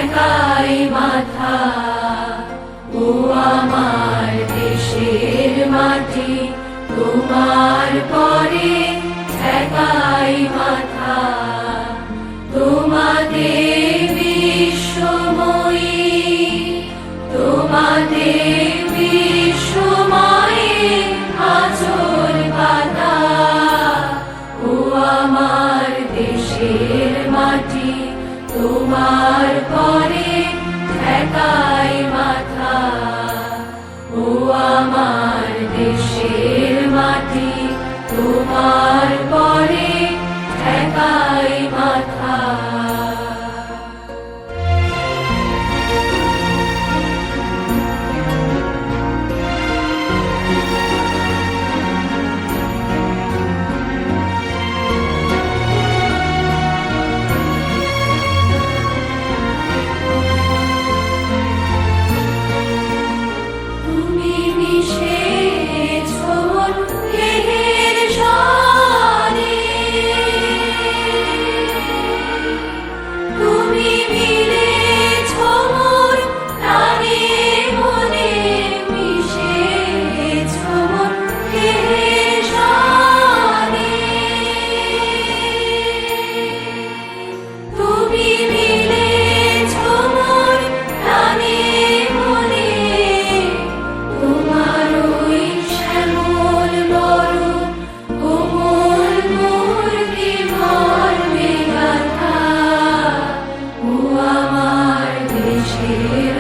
ঠেকাই মাথা। ও আমার দেশের মাটি, তোমার পরে ঠেকাই মাথা। তোমাদের বিশ্বময়ী, তোমাদের বিশ্বময়ী আঁচল পাতা। ও আমার দেশের মাটি, তোমার পরে ঠেকাই মাথা। ও আমার দেশের মাটি, তোমার পরে ঠেকাই মাথা। Here